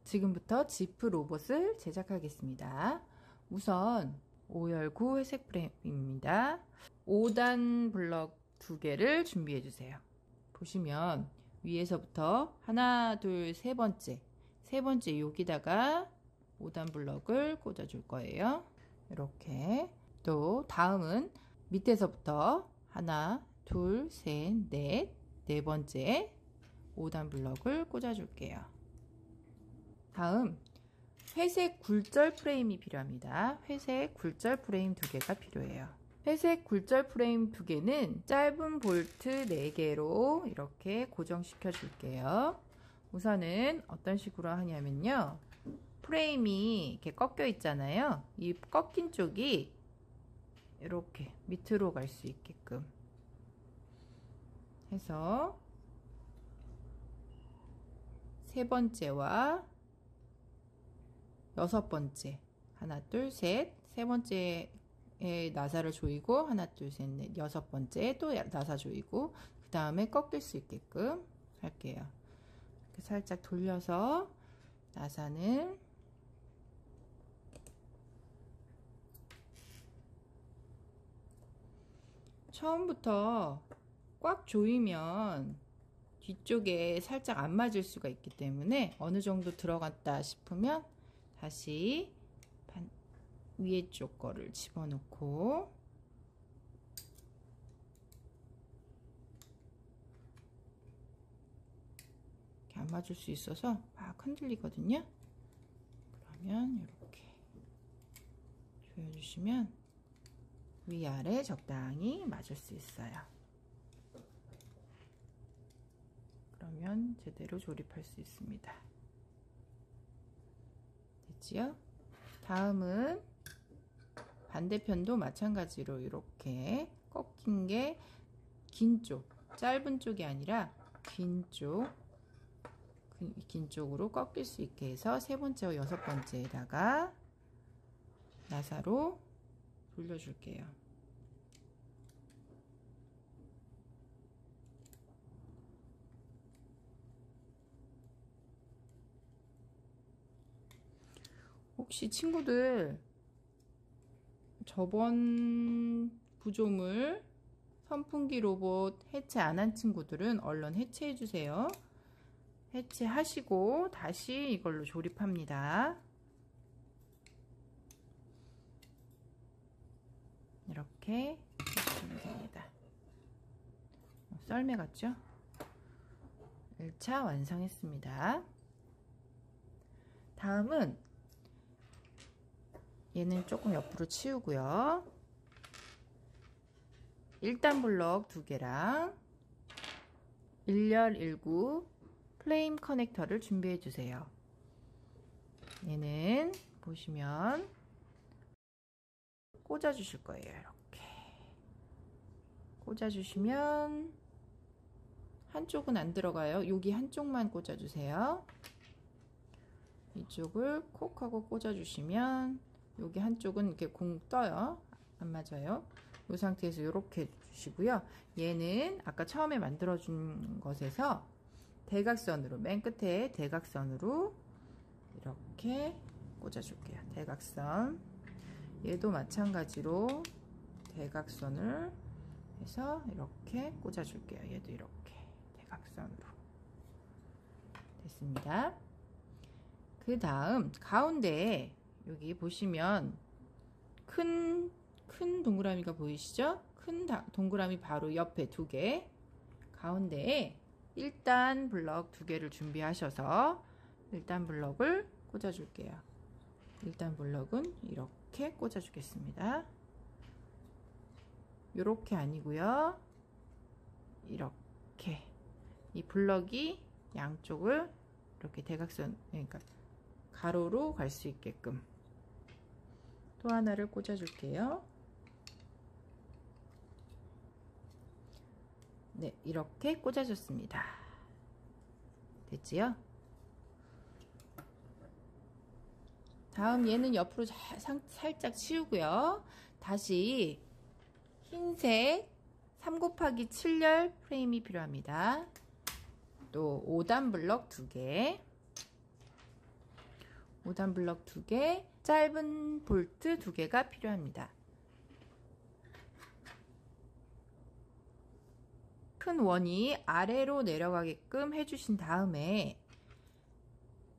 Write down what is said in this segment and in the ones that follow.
지금부터 지프 로봇을 제작하겠습니다. 우선 5열구 회색 프레임입니다. 5단 블럭 2개를 준비해 주세요. 보시면 위에서부터 하나, 둘, 세 번째 여기다가 5단 블럭을 꽂아 줄 거예요. 이렇게. 또 다음은 밑에서부터 하나, 둘, 셋, 넷, 네 번째 5단 블럭을 꽂아 줄게요. 다음 회색 굴절 프레임이 필요합니다. 회색 굴절 프레임 2개가 필요해요. 회색 굴절 프레임 2개는 짧은 볼트 4개로 이렇게 고정시켜 줄게요. 우선은 어떤 식으로 하냐면요. 프레임이 이렇게 꺾여 있잖아요. 이 꺾인 쪽이 이렇게 밑으로 갈 수 있게끔 해서 세 번째와 여섯 번째 하나 둘 셋 세 번째에 나사를 조이고 하나 둘 셋 넷 여섯 번째에 또 나사 조이고 그 다음에 꺾일 수 있게끔 할게요. 이렇게 살짝 돌려서 나사는 처음부터 꽉 조이면 뒤쪽에 살짝 안 맞을 수가 있기 때문에 어느 정도 들어갔다 싶으면 다시 위에 쪽 거를 집어넣고 이렇게 안 맞을 수 있어서 막 흔들리거든요. 그러면 이렇게 조여주시면 위아래 적당히 맞을 수 있어요. 그러면 제대로 조립할 수 있습니다. 됐지요? 다음은 반대편도 마찬가지로 이렇게 꺾인 게 긴 쪽, 짧은 쪽이 아니라 긴 쪽으로 꺾일 수 있게 해서 세 번째와 여섯 번째에다가 나사로 돌려줄게요. 혹시 친구들 저번 구조물 선풍기 로봇 해체 안 한 친구들은 얼른 해체해 주세요. 해체하시고 다시 이걸로 조립합니다. 이렇게 해주시면 됩니다. 썰매 같죠? 1차 완성했습니다. 다음은 얘는 조금 옆으로 치우고요. 1단 블럭 2개랑 1열 1구 플레임 커넥터를 준비해 주세요. 얘는 보시면 꽂아 주실 거예요. 이렇게 꽂아 주시면 한쪽은 안 들어가요. 여기 한쪽만 꽂아 주세요. 이쪽을 콕 하고 꽂아 주시면 여기 한쪽은 이렇게 공 떠요. 안 맞아요. 이 상태에서 이렇게 주시고요. 얘는 아까 처음에 만들어 준 것에서 대각선으로 맨 끝에 대각선으로 이렇게 꽂아 줄게요. 대각선. 얘도 마찬가지로 대각선을 해서 이렇게 꽂아 줄게요. 얘도 이렇게 대각선으로 됐습니다. 그 다음 가운데에 여기 보시면 큰 동그라미가 보이시죠? 큰 동그라미 바로 옆에 2개 가운데에 1단 블럭 2개를 준비하셔서 1단 블럭을 꽂아 줄게요. 1단 블럭은 이렇게 꽂아 주겠습니다. 이렇게 아니고요. 이렇게 이 블럭이 양쪽을 이렇게 대각선 그러니까 가로로 갈 수 있게끔 또 하나를 꽂아 줄게요. 네, 이렇게 꽂아줬습니다. 됐지요? 다음 얘는 옆으로 살짝 치우고요. 다시 흰색 3×7열 프레임이 필요합니다. 또 5단 블럭 2개 5단 블럭 2개, 짧은 볼트 2개가 필요합니다. 큰 원이 아래로 내려가게끔 해주신 다음에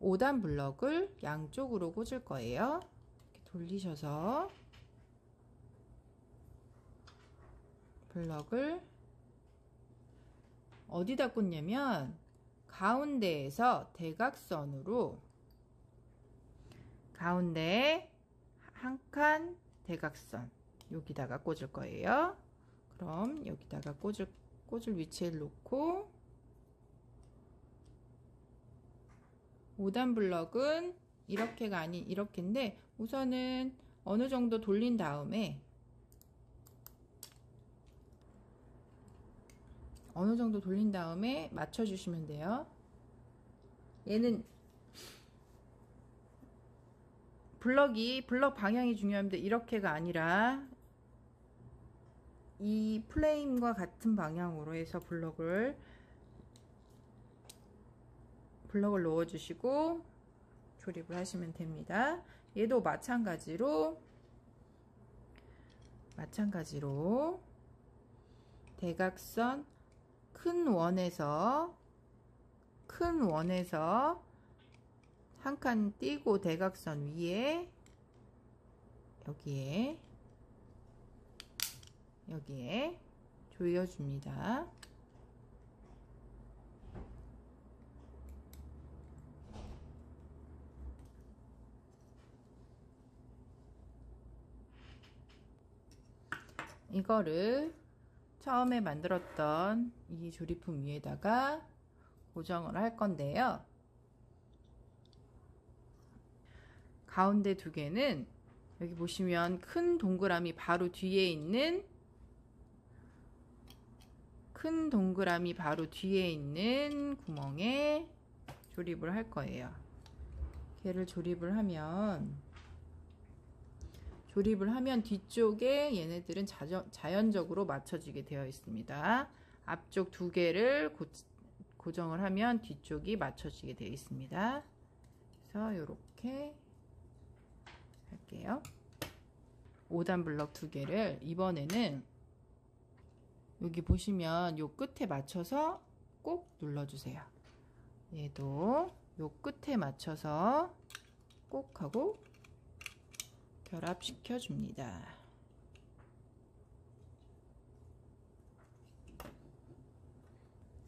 5단 블럭을 양쪽으로 꽂을 거예요. 이렇게 돌리셔서 블럭을 어디다 꽂냐면 가운데에서 대각선으로 가운데 한 칸 대각선 여기다가 꽂을 거예요. 그럼 여기다가 꽂을 위치를 놓고 5단 블럭은 이렇게가 아닌 이렇게인데 우선은 어느 정도 돌린 다음에 맞춰주시면 돼요. 얘는 블럭 방향이 중요한데 이렇게가 아니라 이 프레임과 같은 방향으로 해서 블럭을 넣어주시고 조립을 하시면 됩니다. 얘도 마찬가지로 대각선 큰 원에서 한 칸 띄고 대각선 위에 여기에 조여줍니다. 이거를 처음에 만들었던 이 조립품 위에다가 고정을 할 건데요. 가운데 2개는 여기 보시면 큰 동그라미 바로 뒤에 있는 구멍에 조립을 할 거예요. 걔를 조립을 하면 뒤쪽에 얘네들은 자연적으로 맞춰지게 되어 있습니다. 앞쪽 2개를 고정을 하면 뒤쪽이 맞춰지게 되어 있습니다. 그래서 이렇게 할게요. 5단 블럭 2개를 이번에는 여기 보시면 요 끝에 맞춰서 꼭 눌러주세요. 얘도 요 끝에 맞춰서 꼭 하고 결합시켜 줍니다.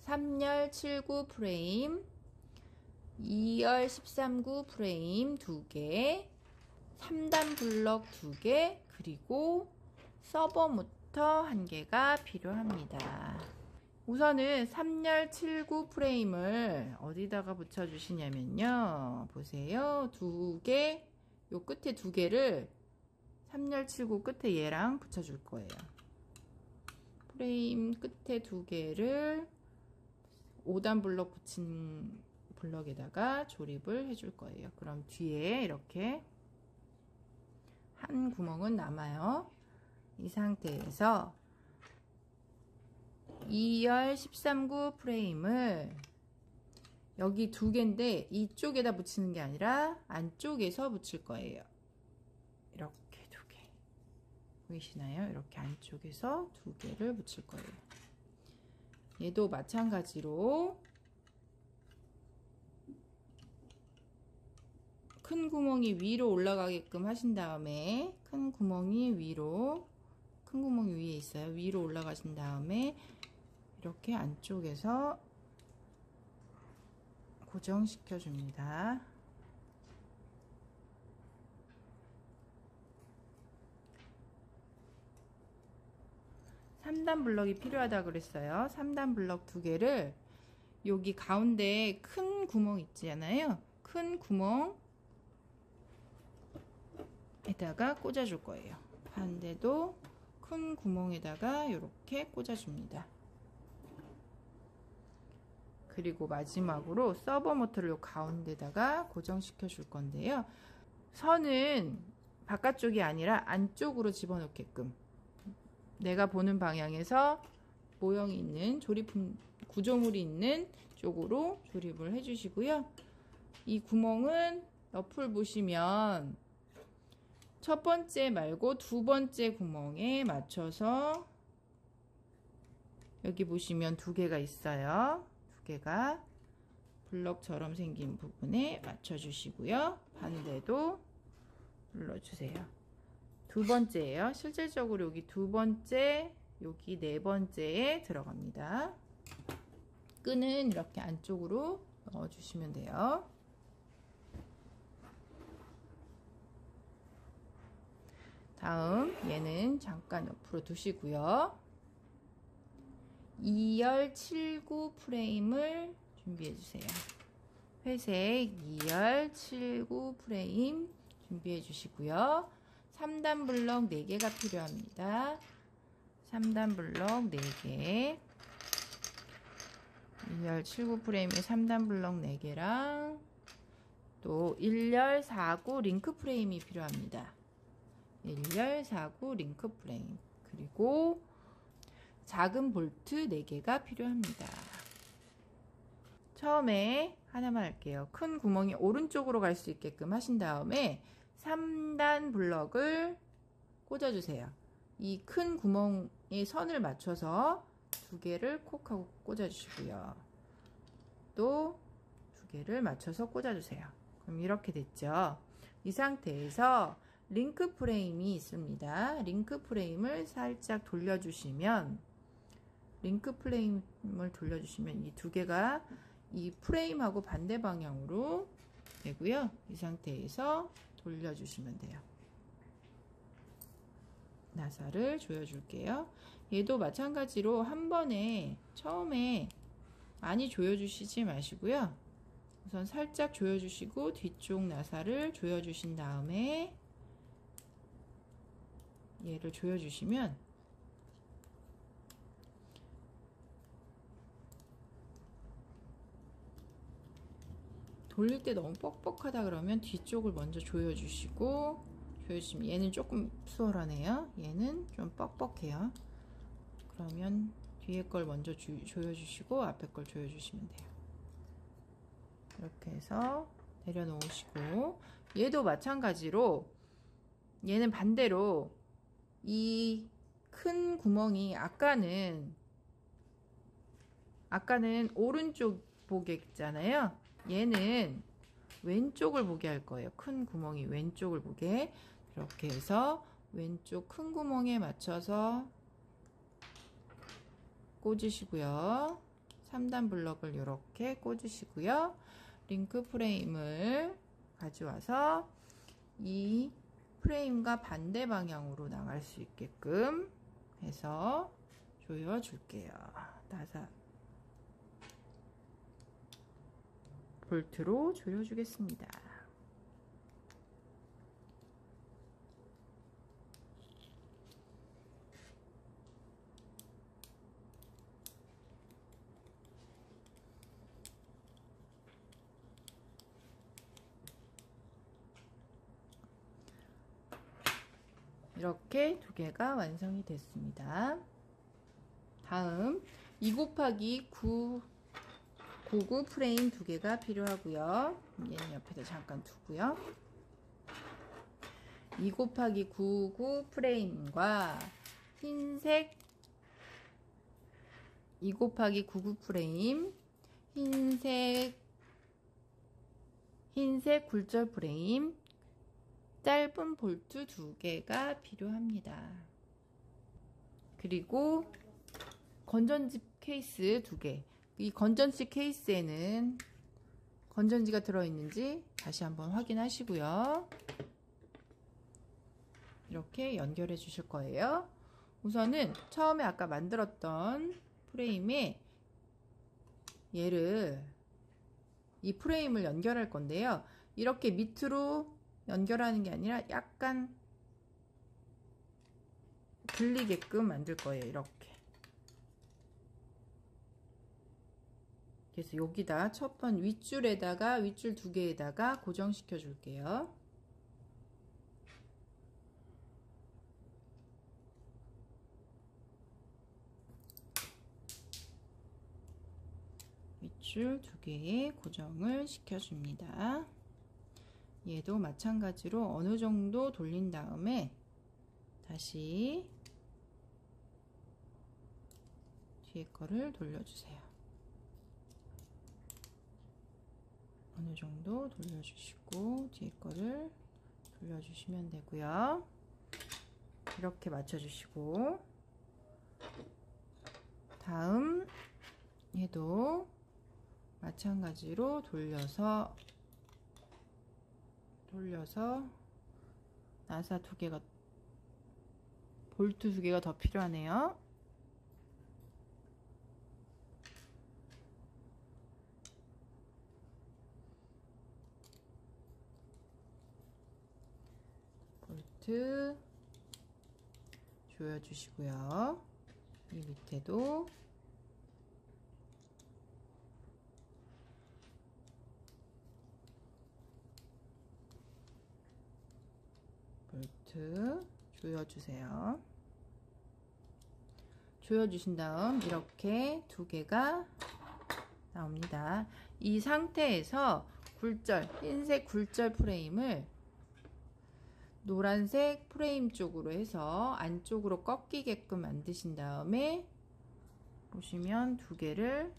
(3열 7구) 프레임, 2열 13구 프레임 2개, 3단 블럭 2개, 그리고 서버 모터 1개가 필요합니다. 우선은 3열 7구 프레임을 어디다가 붙여 주시냐면요, 보세요. 2개, 요 끝에 2개를 3열 7구 끝에 얘랑 붙여 줄 거예요. 프레임 끝에 2개를 5단 블럭 붙인 블럭에다가 조립을 해줄 거예요. 그럼 뒤에 이렇게 한 구멍은 남아요. 이 상태에서 2열 13구 프레임을 여기 2개인데 이쪽에다 붙이는 게 아니라 안쪽에서 붙일 거예요. 이렇게 2개 보이시나요? 이렇게 안쪽에서 2개를 붙일 거예요. 얘도 마찬가지로 큰 구멍이 위로 올라가게끔 하신 다음에 큰 구멍이 위에 있어요. 위로 올라가신 다음에 이렇게 안쪽에서 고정시켜 줍니다. (3단) 블럭이 필요하다 그랬어요. 3단 블럭 2개를 여기 가운데 큰 구멍 있잖아요. 큰 구멍에다가 꽂아 줄 거예요. 반대도 큰 구멍에다가 이렇게 꽂아 줍니다. 그리고 마지막으로 서버 모터를 요 가운데다가 고정시켜 줄 건데요. 선은 바깥쪽이 아니라 안쪽으로 집어넣게끔 내가 보는 방향에서 모형이 있는 조립품 구조물이 있는 쪽으로 조립을 해 주시고요. 이 구멍은 너풀 보시면 첫 번째 말고 두 번째 구멍에 맞춰서 여기 보시면 두 개가 있어요. 두 개가 블럭처럼 생긴 부분에 맞춰 주시고요. 반대도 눌러주세요. 두 번째예요. 실질적으로 여기 두 번째, 여기 네 번째에 들어갑니다. 끈은 이렇게 안쪽으로 넣어 주시면 돼요. 다음 얘는 잠깐 옆으로 두시고요. 2열 79 프레임을 준비해 주세요. 회색 2열 79 프레임 준비해 주시고요. 3단 블럭 4개가 필요합니다. 3단 블럭 4개, 2열 79 프레임에 3단 블럭 4개랑 또 1열 49 링크 프레임이 필요합니다. 1열 49 링크 프레임, 그리고 작은 볼트 4개가 필요합니다. 처음에 하나만 할게요. 큰 구멍이 오른쪽으로 갈 수 있게끔 하신 다음에 3단 블럭을 꽂아주세요. 이 큰 구멍에 선을 맞춰서 2개를 콕 하고 꽂아주시고요. 또 2개를 맞춰서 꽂아주세요. 그럼 이렇게 됐죠. 이 상태에서 링크 프레임이 있습니다. 링크 프레임을 살짝 돌려주시면 이 2개가 이 프레임하고 반대 방향으로 되고요. 이 상태에서 돌려주시면 돼요. 나사를 조여줄게요. 얘도 마찬가지로 한 번에 처음에 많이 조여주시지 마시고요. 우선 살짝 조여주시고 뒤쪽 나사를 조여주신 다음에 얘를 조여주시면 돌릴 때 너무 뻑뻑하다 그러면 뒤쪽을 먼저 조여주시고, 조여주시면 얘는 조금 수월하네요. 얘는 좀 뻑뻑해요. 그러면 뒤에 걸 먼저 조여주시고 앞에 걸 조여주시면 돼요. 이렇게 해서 내려놓으시고, 얘도 마찬가지로 얘는 반대로 이 큰 구멍이 아까는 오른쪽 보겠잖아요. 얘는 왼쪽을 보게 할 거예요. 큰 구멍이 왼쪽을 보게. 이렇게 해서 왼쪽 큰 구멍에 맞춰서 꽂으시고요. 3단 블럭을 이렇게 꽂으시고요. 링크 프레임을 가져와서 이 프레임과 반대 방향으로 나갈 수 있게끔 해서 조여 줄게요. 나사 볼트로 조여 주겠습니다. 이렇게 2개가 완성이 됐습니다. 다음 2 곱하기 9 고구 프레임 2개가 필요하고요. 얘는 옆에다 잠깐 두고요. 2 곱하기 99 프레임과 흰색 2 곱하기 99 프레임, 흰색 굴절 프레임, 짧은 볼트 2개가 필요합니다. 그리고 건전지 케이스 2개. 이 건전지 케이스에는 건전지가 들어있는지 다시 한번 확인하시고요. 이렇게 연결해 주실 거예요. 우선은 처음에 아까 만들었던 프레임에 이 프레임을 연결할 건데요. 이렇게 밑으로 연결하는 게 아니라 약간 들리게끔 만들 거예요. 이렇게. 그래서 여기다 첫 번 윗줄 2개에다가 고정시켜 줄게요. 윗줄 2개에 고정을 시켜 줍니다. 얘도 마찬가지로 어느 정도 돌린 다음에 다시 뒤에 거를 돌려주세요. 어느 정도 돌려주시고 뒤에 거를 돌려주시면 되고요. 이렇게 맞춰주시고, 다음 얘도 마찬가지로 돌려서 나사 두 개가, 볼트 두 개가 더 필요하네요. 볼트 조여주시고요. 이 밑에도 볼트 조여주세요. 조여주신 다음 이렇게 두 개가 나옵니다. 이 상태에서 굴절, 흰색 굴절 프레임을 노란색 프레임 쪽으로 해서 안쪽으로 꺾이게끔 만드신 다음에 보시면 두 개를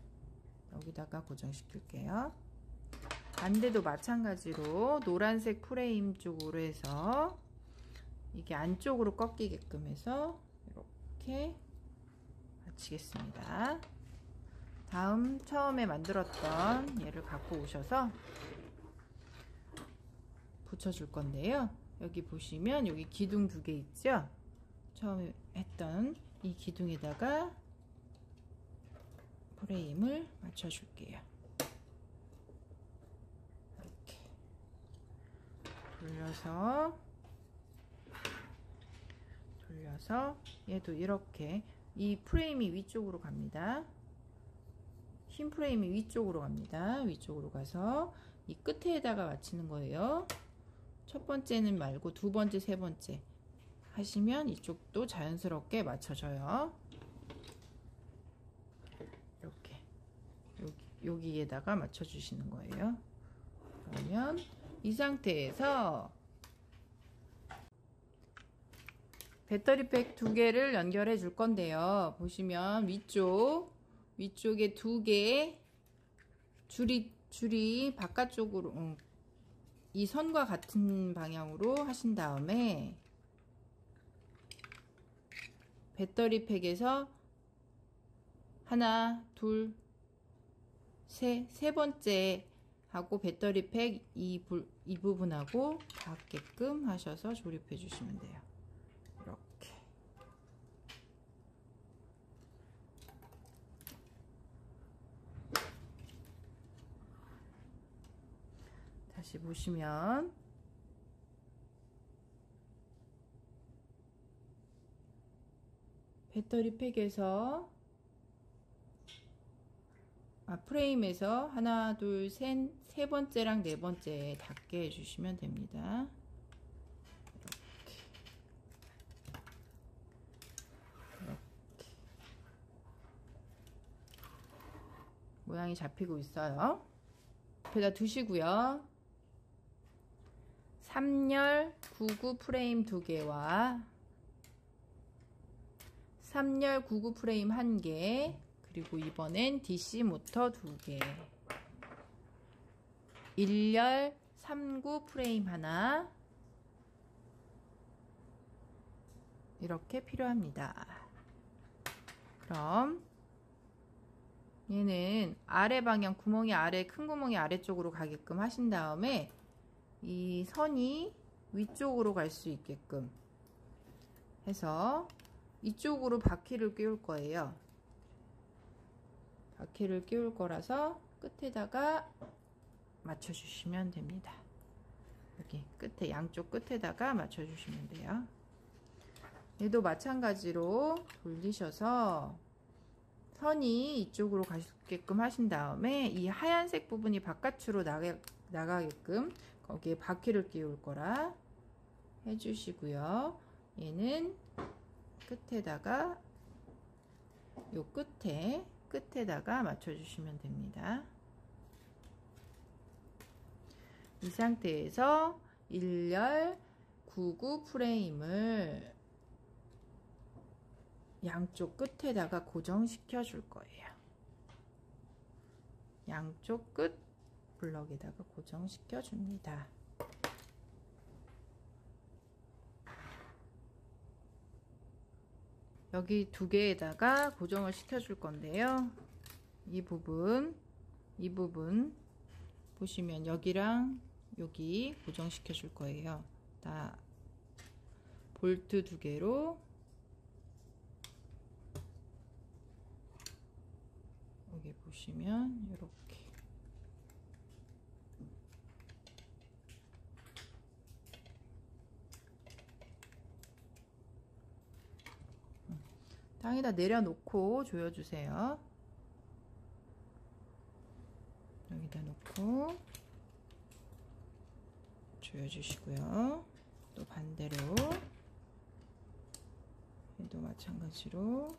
여기다가 고정시킬게요. 반대도 마찬가지로 노란색 프레임 쪽으로 해서 이게 안쪽으로 꺾이게끔 해서 이렇게 마치겠습니다. 다음 처음에 만들었던 얘를 갖고 오셔서 붙여줄 건데요. 여기 보시면 여기 기둥 두 개 있죠? 처음에 했던 이 기둥에다가 프레임을 맞춰줄게요. 이렇게 돌려서 얘도 이렇게 이 프레임이 위쪽으로 갑니다. 흰 프레임이 위쪽으로 갑니다. 위쪽으로 가서 이 끝에다가 맞추는 거예요. 첫 번째는 말고 두 번째, 세 번째 하시면 이쪽도 자연스럽게 맞춰져요. 이렇게 여기에다가 맞춰주시는 거예요. 그러면 이 상태에서 배터리팩 두 개를 연결해 줄 건데요. 보시면 위쪽에 두 개 줄이 바깥쪽으로 이 선과 같은 방향으로 하신 다음에 배터리팩에서 하나, 둘, 세 번째 하고 배터리팩 이 부분하고 닿게끔 하셔서 조립해 주시면 돼요. 이렇게. 다시 보시면 배터리팩에서 프레임에서 하나, 둘, 세 번째랑 네 번째 닿게 해주시면 됩니다. 이렇게 모양이 잡히고 있어요. 옆에다 두시고요. 3열 99 프레임 2개와 3열 99 프레임 1개, 그리고 이번엔 DC 모터 2개, 1열 39 프레임 하나, 이렇게 필요합니다. 그럼 얘는 아래 방향, 구멍이 큰 구멍이 아래쪽으로 가게끔 하신 다음에 이 선이 위쪽으로 갈 수 있게끔 해서 이쪽으로 바퀴를 끼울 거예요. 바퀴를 끼울 거라서 끝에다가 맞춰주시면 됩니다. 여기 끝에, 양쪽 끝에다가 맞춰주시면 돼요. 얘도 마찬가지로 돌리셔서 선이 이쪽으로 가게끔 하신 다음에 이 하얀색 부분이 바깥으로 나가게끔 거기에 바퀴를 끼울 거라 해주시고요. 얘는 끝에다가 요 끝에다가 맞춰주시면 됩니다. 이 상태에서 1열 99 프레임을 양쪽 끝에다가 고정시켜 줄 거예요. 양쪽 끝 블럭에다가 고정시켜 줍니다. 여기 두 개에다가 고정을 시켜 줄 건데요. 이 부분 보시면 여기랑 여기 고정시켜 줄 거예요. 다 볼트 두 개로 여기 보시면 이렇게 땅에다 내려놓고 조여주세요. 여기다 놓고 조여주시고요. 또 반대로 얘도 마찬가지로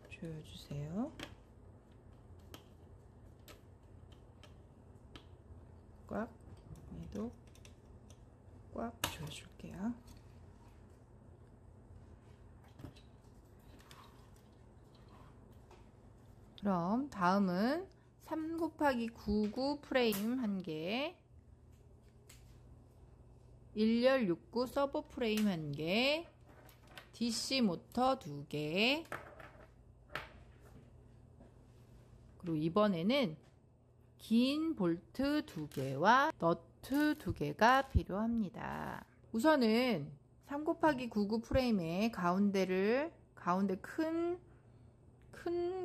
조여주세요. 꽉, 얘도 꽉 조여줄게요. 그럼 다음은 3 곱하기 99 프레임 1개, 1열 69 서버 프레임 1개, DC 모터 2개, 그리고 이번에는 긴 볼트 2개와 너트 2개가 필요합니다. 우선은 3 곱하기 99 프레임의 가운데 큰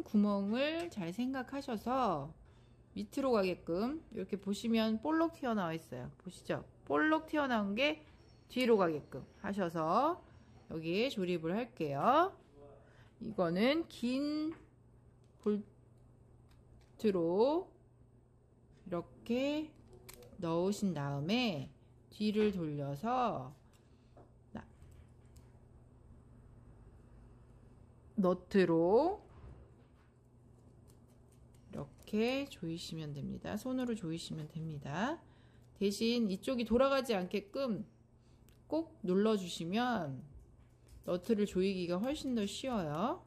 구멍을 잘 생각하셔서 밑으로 가게끔 이렇게 보시면 볼록 튀어나와 있어요. 보시죠? 볼록 튀어나온 게 뒤로 가게끔 하셔서 여기에 조립을 할게요. 이거는 긴 볼트로 이렇게 넣으신 다음에 뒤를 돌려서 너트로 이렇게 조이시면 됩니다. 손으로 조이시면 됩니다. 대신 이쪽이 돌아가지 않게끔 꼭 눌러주시면 너트를 조이기가 훨씬 더 쉬워요.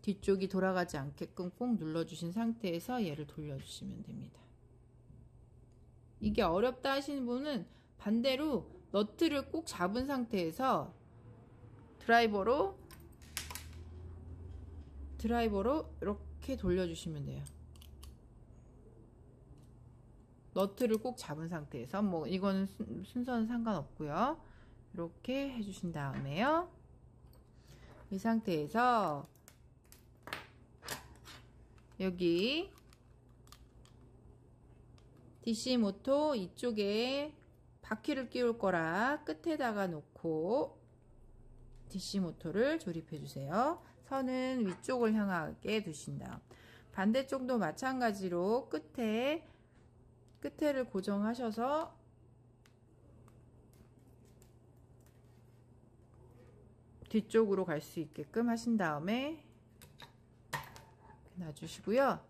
뒤쪽이 돌아가지 않게끔 꼭 눌러주신 상태에서 얘를 돌려주시면 됩니다. 이게 어렵다 하시는 분은 반대로 너트를 꼭 잡은 상태에서 드라이버로 이렇게 돌려주시면 돼요. 너트를 꼭 잡은 상태에서, 뭐 이거는 순서는 상관없고요. 이렇게 해주신 다음에요. 이 상태에서 여기 DC 모터 이쪽에 바퀴를 끼울 거라 끝에다가 놓고 DC 모터를 조립해 주세요. 선은 위쪽을 향하게 두신 다음 반대쪽도 마찬가지로 끝에를 고정하셔서 뒤쪽으로 갈 수 있게끔 하신 다음에 놔주시고요.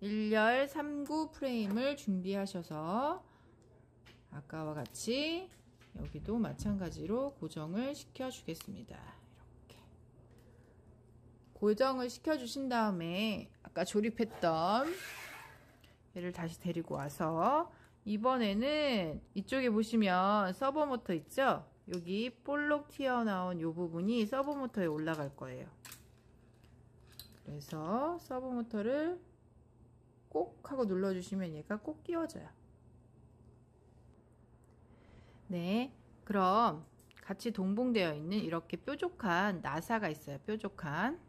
1열 39 프레임을 준비하셔서 아까와 같이 여기도 마찬가지로 고정을 시켜 주겠습니다. 이렇게 고정을 시켜 주신 다음에 아까 조립했던 얘를 다시 데리고 와서 이번에는 이쪽에 보시면 서버 모터 있죠? 여기 볼록 튀어나온 이 부분이 서버 모터에 올라갈 거예요. 그래서 서버 모터를 꼭 하고 눌러주시면 얘가 꼭 끼워져요. 네, 그럼 같이 동봉되어 있는 이렇게 뾰족한 나사가 있어요. 뾰족한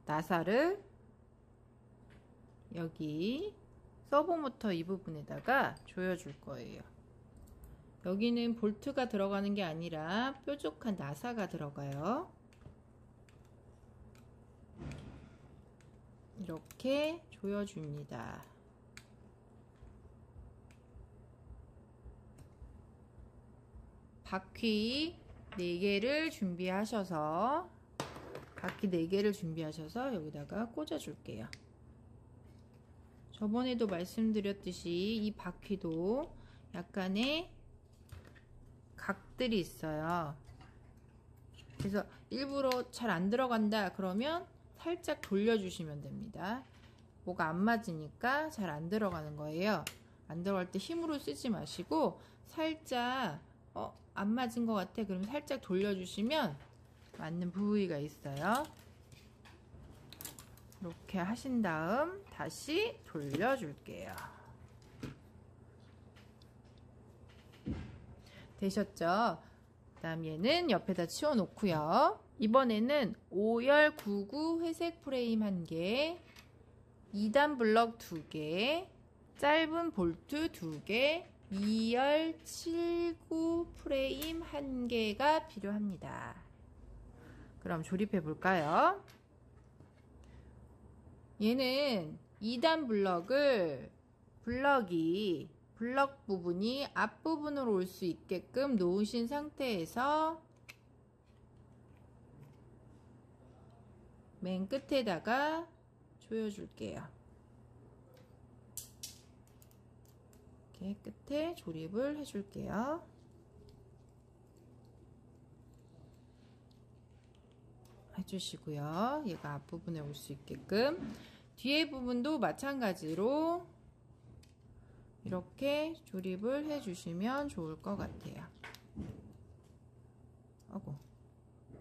나사를 여기 서버 모터 이 부분에다가 조여줄 거예요. 여기는 볼트가 들어가는 게 아니라 뾰족한 나사가 들어가요. 이렇게 조여줍니다. 바퀴 4개를 준비하셔서 여기다가 꽂아 줄게요. 저번에도 말씀드렸듯이 이 바퀴도 약간의 각들이 있어요. 그래서 일부러 잘 안 들어간다 그러면 살짝 돌려주시면 됩니다. 뭐가 안 맞으니까 잘 안 들어가는 거예요. 안 들어갈 때 힘으로 쓰지 마시고 살짝 안 맞은 것 같아 그러면 살짝 돌려주시면 맞는 부위가 있어요. 이렇게 하신 다음 다시 돌려줄게요. 되셨죠? 그 다음 얘는 옆에다 치워 놓고요. 이번에는 5열 99 회색 프레임 1개, 2단 블럭 2개, 짧은 볼트 2개, 2열 79 프레임 1개가 필요합니다. 그럼 조립해 볼까요? 얘는 2단 블럭 부분이 앞부분으로 올 수 있게끔 놓으신 상태에서 맨 끝에다가 조여줄게요. 이렇게 끝에 조립을 해줄게요. 해주시고요. 얘가 앞부분에 올 수 있게끔 뒤에 부분도 마찬가지로 이렇게 조립을 해주시면 좋을 것 같아요.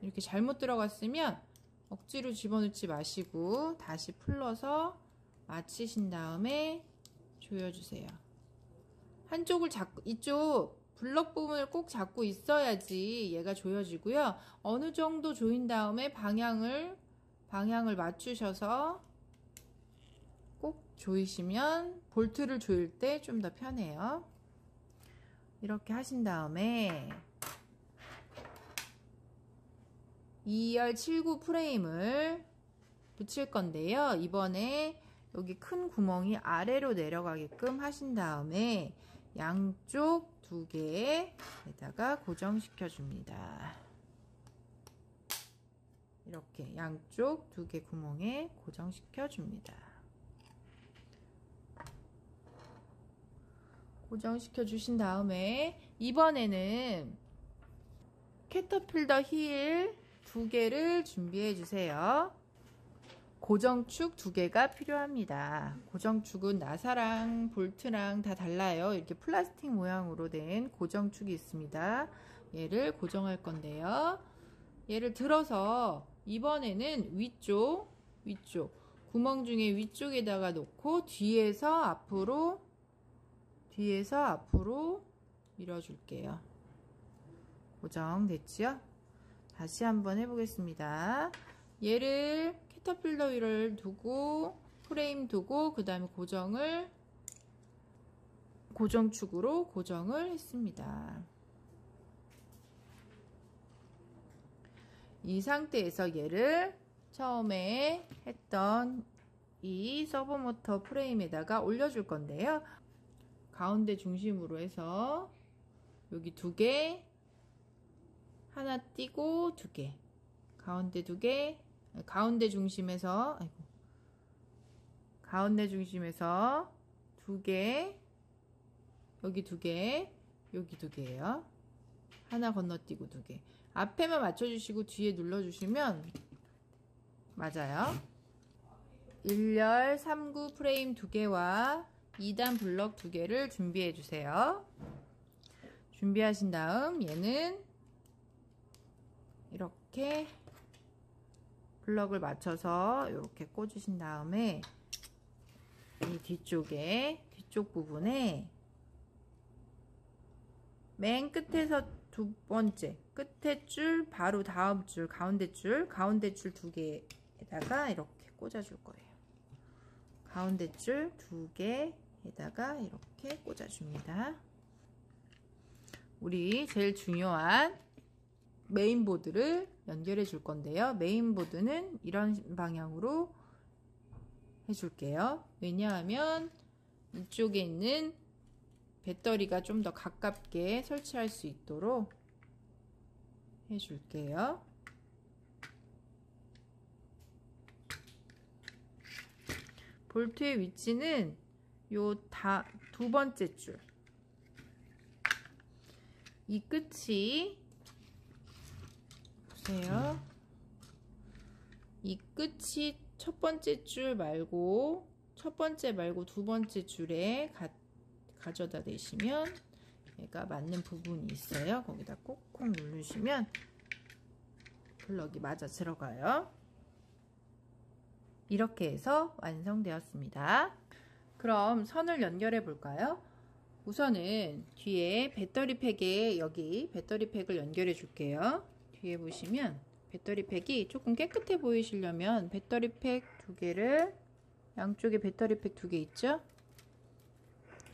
이렇게 잘못 들어갔으면 억지로 집어넣지 마시고 다시 풀러서 맞추신 다음에 조여주세요. 한쪽을 잡고 이쪽 블럭 부분을 꼭 잡고 있어야지 얘가 조여지고요. 어느 정도 조인 다음에 방향을 맞추셔서 꼭 조이시면 볼트를 조일 때 좀 더 편해요. 이렇게 하신 다음에 2열 79 프레임을 붙일 건데요. 이번에 여기 큰 구멍이 아래로 내려가게끔 하신 다음에 양쪽 2개에다가 고정시켜 줍니다. 이렇게 양쪽 2개 구멍에 고정시켜 줍니다. 고정시켜 주신 다음에 이번에는 캐터필러 힐 2개를 준비해 주세요. 고정축 2개가 필요합니다. 고정축은 나사랑 볼트랑 다 달라요. 이렇게 플라스틱 모양으로 된 고정축이 있습니다. 얘를 고정할 건데요. 얘를 들어서 이번에는 위쪽 구멍 중에 위쪽에다가 놓고 뒤에서 앞으로 밀어줄게요. 고정됐지요? 다시 한번 해보겠습니다. 얘를 캐터필러 휠을 두고 프레임 두고 그 다음에 고정축으로 고정을 했습니다. 이 상태에서 얘를 처음에 했던 이 서브모터 프레임에다가 올려줄 건데요. 가운데 중심으로 해서 여기 2개 하나 띄고 2개 가운데 2개 가운데 중심에서 2개 여기 2개 여기 2개예요. 하나 건너뛰고 2개 앞에만 맞춰주시고 뒤에 눌러주시면 맞아요. 1열 39 프레임 2개와 2단 블럭 2개를 준비해 주세요. 준비하신 다음 얘는 이렇게 블럭을 맞춰서 이렇게 꽂으신 다음에 이 뒤쪽 부분에 맨 끝에서 2번째 끝에 줄 바로 다음 줄 가운데 줄 2개에다가 이렇게 꽂아줄 거예요. 가운데 줄 2개에다가 이렇게 꽂아줍니다. 우리 제일 중요한 메인보드를 연결해 줄 건데요. 메인보드는 이런 방향으로 해줄게요. 왜냐하면 이쪽에 있는 배터리가 좀 더 가깝게 설치할 수 있도록 해줄게요. 볼트의 위치는 요 두 번째 줄, 이 끝이 보세요. 이 끝이 첫 번째 줄 말고 두 번째 줄에 가져다 대시면 얘가 맞는 부분이 있어요. 거기다 콕콕 누르시면 블럭이 맞아 들어가요. 이렇게 해서 완성되었습니다. 그럼 선을 연결해 볼까요? 우선은 뒤에 배터리팩에 여기 배터리팩을 연결해 줄게요. 뒤에 보시면 배터리팩이 조금 깨끗해 보이시려면 배터리팩 두 개를, 양쪽에 배터리팩 두 개 있죠?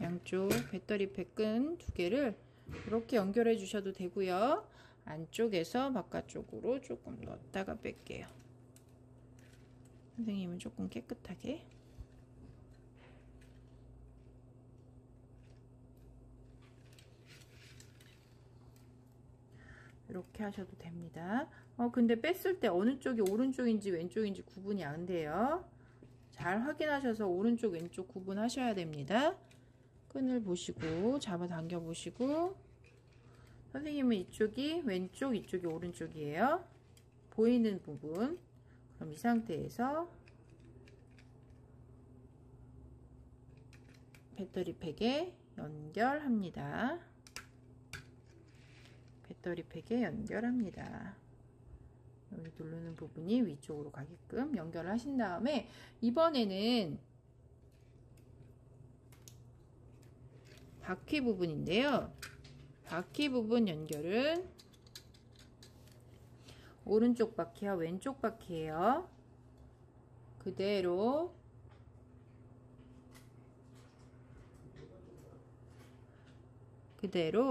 양쪽 배터리팩 끈 두 개를 이렇게 연결해 주셔도 되고요. 안쪽에서 바깥쪽으로 조금 넣었다가 뺄게요. 선생님은 조금 깨끗하게. 이렇게 하셔도 됩니다. 근데 뺐을 때 어느 쪽이 오른쪽인지 왼쪽인지 구분이 안 돼요. 잘 확인하셔서 오른쪽 왼쪽 구분하셔야 됩니다. 끈을 보시고 잡아당겨 보시고, 선생님은 이쪽이 왼쪽, 이쪽이 오른쪽이에요. 보이는 부분. 그럼 이 상태에서 배터리팩에 연결합니다. 배터리팩에 연결합니다. 여기 누르는 부분이 위쪽으로 가게끔 연결을 하신 다음에, 이번에는 바퀴 부분인데요. 바퀴 부분 연결은 오른쪽 바퀴와 왼쪽 바퀴예요. 그대로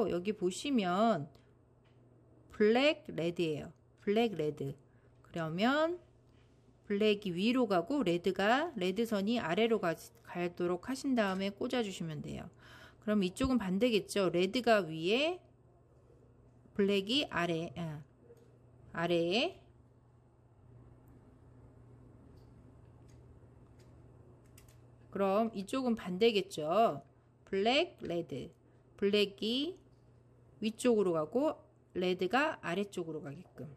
여기 보시면 블랙 레드예요. 블랙 레드. 그러면 블랙이 위로 가고 레드 선이 아래로 가도록 하신 다음에 꽂아 주시면 돼요. 그럼 이쪽은 반대겠죠. 레드가 위에, 블랙이 아래에. 그럼 이쪽은 반대겠죠. 블랙, 레드. 블랙이 위쪽으로 가고 레드가 아래쪽으로 가게끔.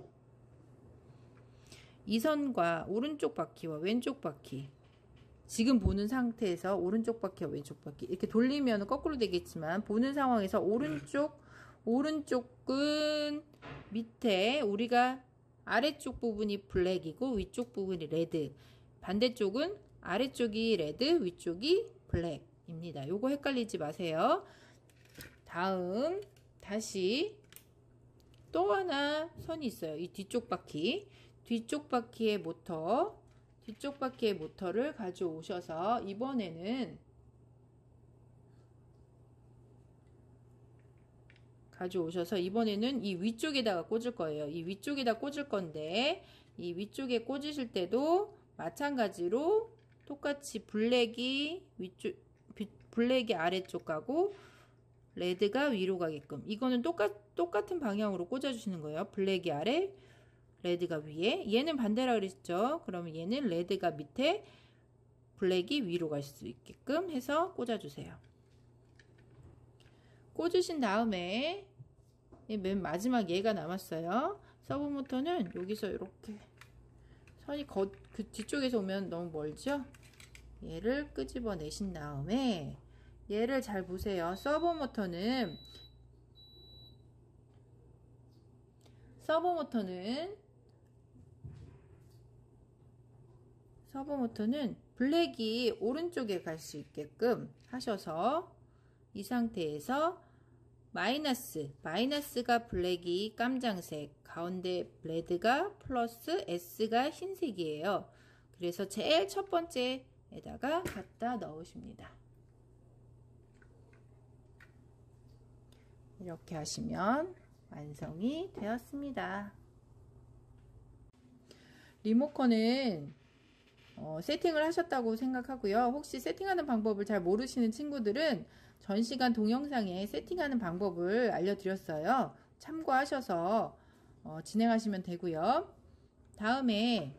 이 선과 오른쪽 바퀴와 왼쪽 바퀴, 지금 보는 상태에서 오른쪽 바퀴와 왼쪽 바퀴 이렇게 돌리면 거꾸로 되겠지만, 보는 상황에서 오른쪽은 밑에 우리가 아래쪽 부분이 블랙이고 위쪽 부분이 레드, 반대쪽은 아래쪽이 레드, 위쪽이 블랙입니다. 요거 헷갈리지 마세요. 다음 다시 또 하나 선이 있어요. 이 뒤쪽 바퀴의 모터를 가져오셔서 이번에는 이 위쪽에다가 꽂을 거예요. 이 위쪽에다 꽂을 건데, 이 위쪽에 꽂으실 때도 마찬가지로 똑같이 블랙이 아래쪽 가고 레드가 위로 가게끔, 이거는 똑같은 방향으로 꽂아 주시는 거예요. 블랙이 아래, 레드가 위에. 얘는 반대라 그랬죠. 그러면 얘는 레드가 밑에, 블랙이 위로 갈 수 있게끔 해서 꽂아 주세요. 꽂으신 다음에 맨 마지막 얘가 남았어요. 서브 모터는 여기서 이렇게 선이 그 뒤쪽에서 오면 너무 멀죠? 얘를 끄집어 내신 다음에, 얘를 잘 보세요. 서브 모터는 블랙이 오른쪽에 갈 수 있게끔 하셔서, 이 상태에서 마이너스가 블랙이 깜장색, 가운데 레드가 플러스 S가 흰색이에요. 그래서 제일 첫 번째에다가 갖다 넣으십니다. 이렇게 하시면 완성이 되었습니다. 리모컨은 세팅을 하셨다고 생각하고요. 혹시 세팅하는 방법을 잘 모르시는 친구들은 전시간 동영상에 세팅하는 방법을 알려드렸어요. 참고하셔서 진행하시면 되고요. 다음에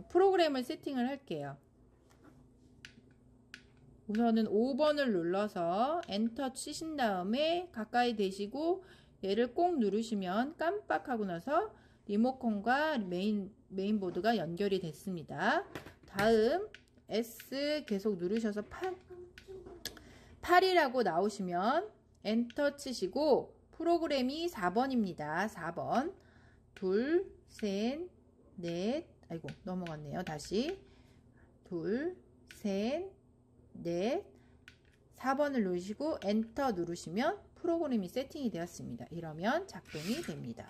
프로그램을 세팅을 할게요. 우선은 5번을 눌러서 엔터 치신 다음에 가까이 대시고 얘를 꼭 누르시면 깜빡하고 나서 리모컨과 메인보드가 연결이 됐습니다. 다음 S 계속 누르셔서 8이라고 나오시면 엔터 치시고 프로그램이 4번입니다. 4번. 둘, 셋, 넷. 아이고, 넘어갔네요. 다시. 둘, 셋, 넷. 4번을 누르시고 엔터 누르시면 프로그램이 세팅이 되었습니다. 이러면 작동이 됩니다.